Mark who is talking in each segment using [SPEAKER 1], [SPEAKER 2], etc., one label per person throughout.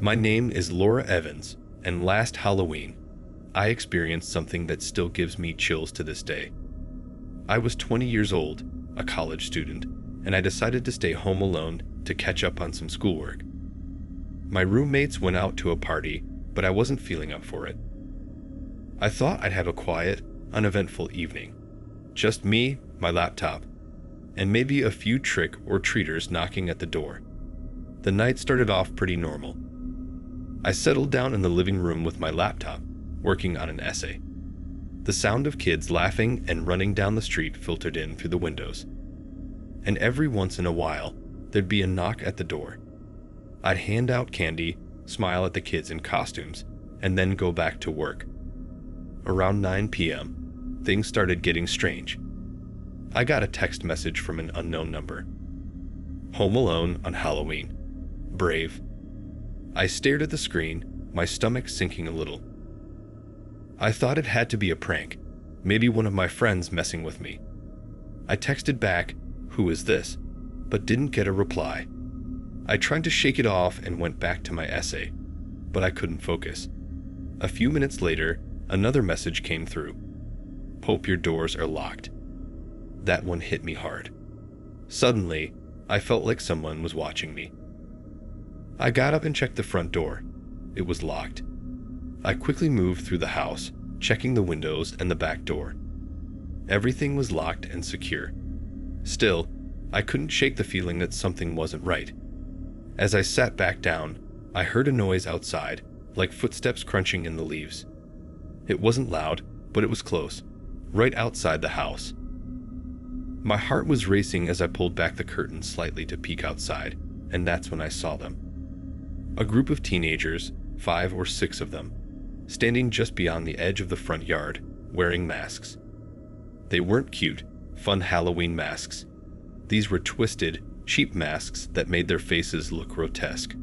[SPEAKER 1] My name is Laura Evans, and last Halloween, I experienced something that still gives me chills to this day. I was 20 years old, a college student, and I decided to stay home alone to catch up on some schoolwork. My roommates went out to a party, but I wasn't feeling up for it. I thought I'd have a quiet, uneventful evening. Just me, my laptop, and maybe a few trick or treaters knocking at the door. The night started off pretty normal. I settled down in the living room with my laptop, working on an essay. The sound of kids laughing and running down the street filtered in through the windows. And every once in a while, there'd be a knock at the door. I'd hand out candy, smile at the kids in costumes, and then go back to work. Around 9 p.m., things started getting strange. I got a text message from an unknown number. Home alone on Halloween. Brave. I stared at the screen, my stomach sinking a little. I thought it had to be a prank, maybe one of my friends messing with me. I texted back, "Who is this?" but didn't get a reply. I tried to shake it off and went back to my essay, but I couldn't focus. A few minutes later, another message came through. "Hope your doors are locked." That one hit me hard. Suddenly, I felt like someone was watching me. I got up and checked the front door. It was locked. I quickly moved through the house, checking the windows and the back door. Everything was locked and secure. Still, I couldn't shake the feeling that something wasn't right. As I sat back down, I heard a noise outside, like footsteps crunching in the leaves. It wasn't loud, but it was close, right outside the house. My heart was racing as I pulled back the curtains slightly to peek outside, and that's when I saw them. A group of teenagers, 5 or 6 of them, standing just beyond the edge of the front yard, wearing masks. They weren't cute, fun Halloween masks. These were twisted, cheap masks that made their faces look grotesque.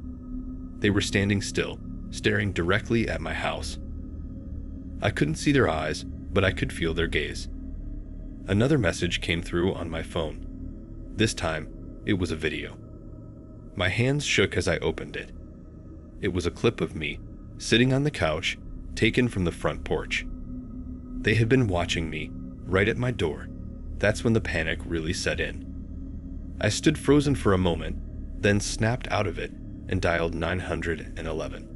[SPEAKER 1] They were standing still, staring directly at my house. I couldn't see their eyes, but I could feel their gaze. Another message came through on my phone. This time, it was a video. My hands shook as I opened it. It was a clip of me, sitting on the couch, taken from the front porch. They had been watching me, right at my door. That's when the panic really set in. I stood frozen for a moment, then snapped out of it and dialed 911.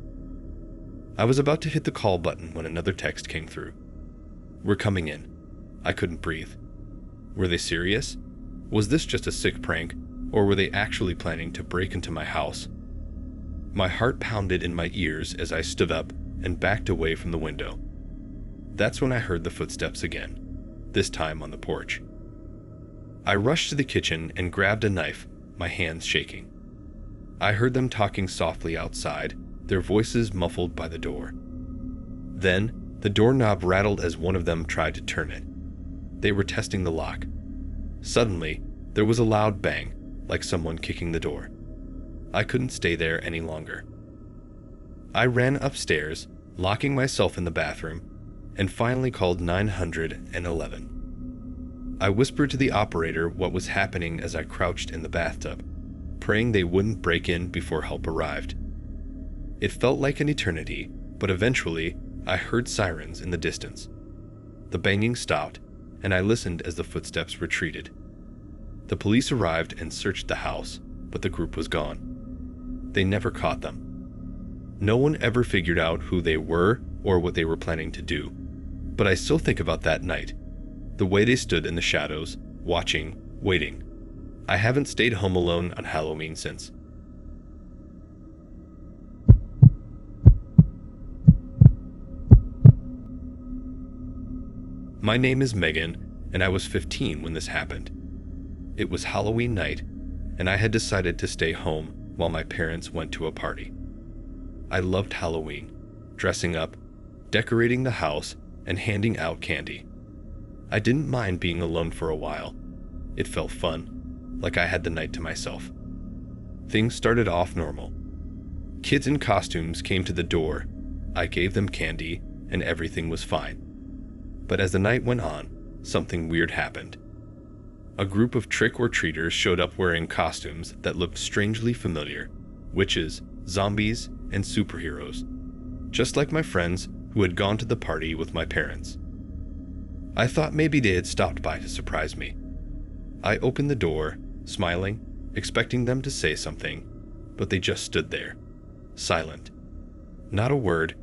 [SPEAKER 1] I was about to hit the call button when another text came through. "We're coming in." I couldn't breathe. Were they serious? Was this just a sick prank, or were they actually planning to break into my house? My heart pounded in my ears as I stood up and backed away from the window. That's when I heard the footsteps again, this time on the porch. I rushed to the kitchen and grabbed a knife, my hands shaking. I heard them talking softly outside, their voices muffled by the door. Then, the doorknob rattled as one of them tried to turn it. They were testing the lock. Suddenly, there was a loud bang, like someone kicking the door. I couldn't stay there any longer. I ran upstairs, locking myself in the bathroom, and finally called 911. I whispered to the operator what was happening as I crouched in the bathtub, praying they wouldn't break in before help arrived. It felt like an eternity, but eventually, I heard sirens in the distance. The banging stopped, and I listened as the footsteps retreated. The police arrived and searched the house, but the group was gone. They never caught them. No one ever figured out who they were or what they were planning to do, but I still think about that night, the way they stood in the shadows, watching, waiting. I haven't stayed home alone on Halloween since. My name is Megan, and I was 15 when this happened. It was Halloween night, and I had decided to stay home while my parents went to a party. I loved Halloween, dressing up, decorating the house, and handing out candy. I didn't mind being alone for a while. It felt fun, like I had the night to myself. Things started off normal. Kids in costumes came to the door. I gave them candy, and everything was fine. But as the night went on, something weird happened. A group of trick-or-treaters showed up wearing costumes that looked strangely familiar. Witches, zombies, and superheroes, just like my friends who had gone to the party with my parents. I thought maybe they had stopped by to surprise me. I opened the door, smiling, expecting them to say something, but they just stood there, silent. Not a word,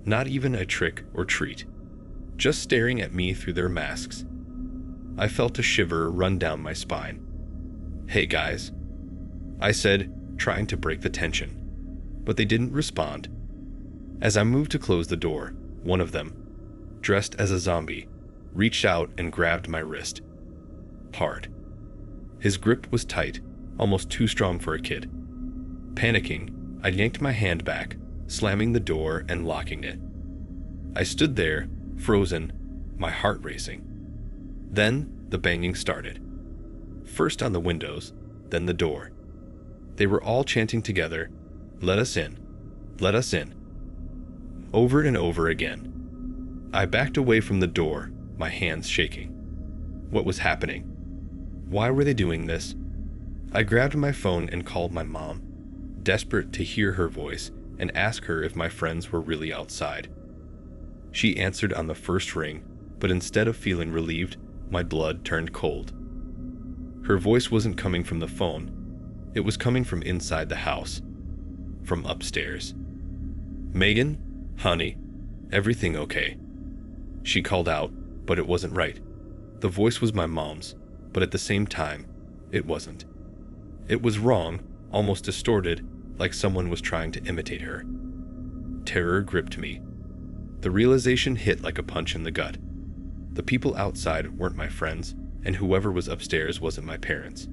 [SPEAKER 1] not even a trick or treat, just staring at me through their masks. I felt a shiver run down my spine. "Hey guys," I said, trying to break the tension, but they didn't respond. As I moved to close the door, one of them, dressed as a zombie, reached out and grabbed my wrist. Hard. His grip was tight, almost too strong for a kid. Panicking, I yanked my hand back, slamming the door and locking it. I stood there, frozen, my heart racing. Then the banging started. First on the windows, then the door. They were all chanting together, "Let us in, let us in," over and over again. I backed away from the door, my hands shaking. What was happening? Why were they doing this? I grabbed my phone and called my mom, desperate to hear her voice and ask her if my friends were really outside. She answered on the first ring, but instead of feeling relieved, my blood turned cold. Her voice wasn't coming from the phone. It was coming from inside the house, from upstairs. "Megan? Honey, everything okay?" She called out, but it wasn't right. The voice was my mom's, but at the same time, it wasn't. It was wrong, almost distorted, like someone was trying to imitate her. Terror gripped me. The realization hit like a punch in the gut. The people outside weren't my friends, and whoever was upstairs wasn't my parents.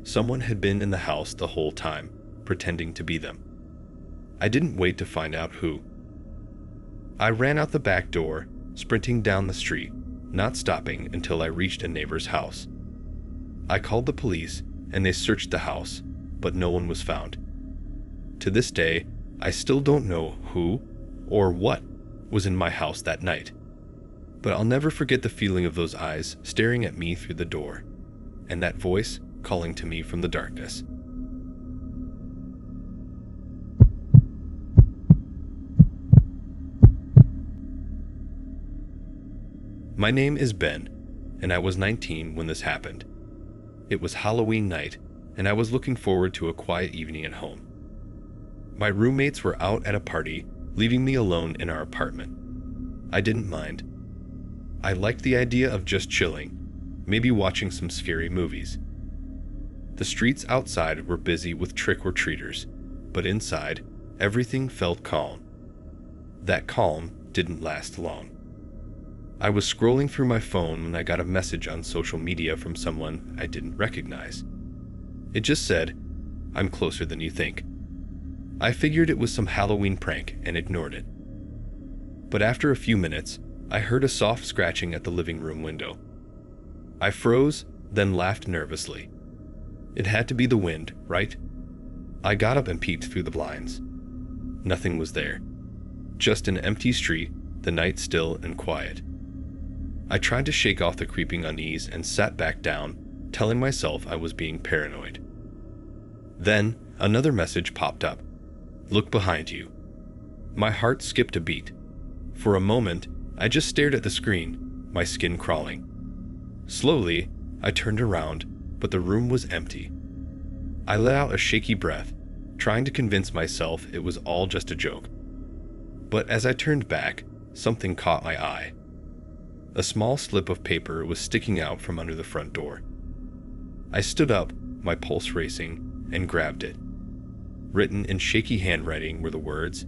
[SPEAKER 1] Someone had been in the house the whole time, pretending to be them. I didn't wait to find out who. I ran out the back door, sprinting down the street, not stopping until I reached a neighbor's house. I called the police, and they searched the house, but no one was found. To this day, I still don't know who or what was in my house that night. But I'll never forget the feeling of those eyes staring at me through the door, and that voice calling to me from the darkness. My name is Ben, and I was 19 when this happened. It was Halloween night, and I was looking forward to a quiet evening at home. My roommates were out at a party, leaving me alone in our apartment. I didn't mind. I liked the idea of just chilling, maybe watching some scary movies. The streets outside were busy with trick-or-treaters, but inside, everything felt calm. That calm didn't last long. I was scrolling through my phone when I got a message on social media from someone I didn't recognize. It just said, "I'm closer than you think." I figured it was some Halloween prank and ignored it. But after a few minutes, I heard a soft scratching at the living room window. I froze, then laughed nervously. It had to be the wind, right? I got up and peeked through the blinds. Nothing was there. Just an empty street, the night still and quiet. I tried to shake off the creeping unease and sat back down, telling myself I was being paranoid. Then, another message popped up. "Look behind you." My heart skipped a beat. For a moment, I just stared at the screen, my skin crawling. Slowly, I turned around, but the room was empty. I let out a shaky breath, trying to convince myself it was all just a joke. But as I turned back, something caught my eye. A small slip of paper was sticking out from under the front door. I stood up, my pulse racing, and grabbed it. Written in shaky handwriting were the words,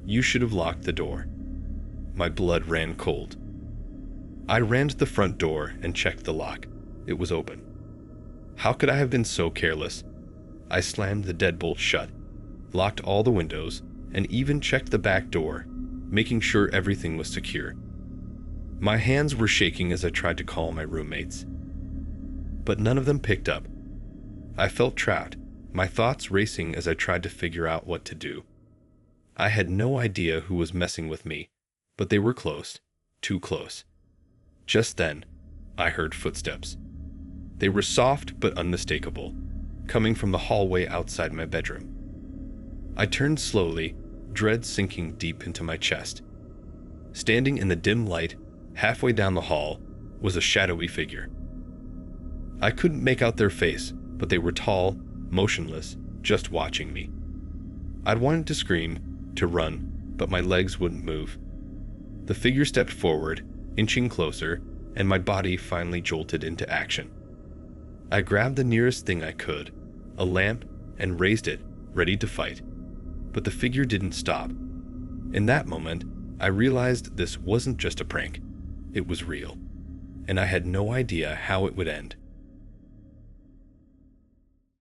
[SPEAKER 1] "You should have locked the door." My blood ran cold. I ran to the front door and checked the lock. It was open. How could I have been so careless? I slammed the deadbolt shut, locked all the windows, and even checked the back door, making sure everything was secure. My hands were shaking as I tried to call my roommates, but none of them picked up. I felt trapped, my thoughts racing as I tried to figure out what to do. I had no idea who was messing with me, but they were close, too close. Just then, I heard footsteps. They were soft but unmistakable, coming from the hallway outside my bedroom. I turned slowly, dread sinking deep into my chest. Standing in the dim light, halfway down the hall, was a shadowy figure. I couldn't make out their face, but they were tall, motionless, just watching me. I'd wanted to scream, to run, but my legs wouldn't move. The figure stepped forward, inching closer, and my body finally jolted into action. I grabbed the nearest thing I could, a lamp, and raised it, ready to fight. But the figure didn't stop. In that moment, I realized this wasn't just a prank. It was real, and I had no idea how it would end.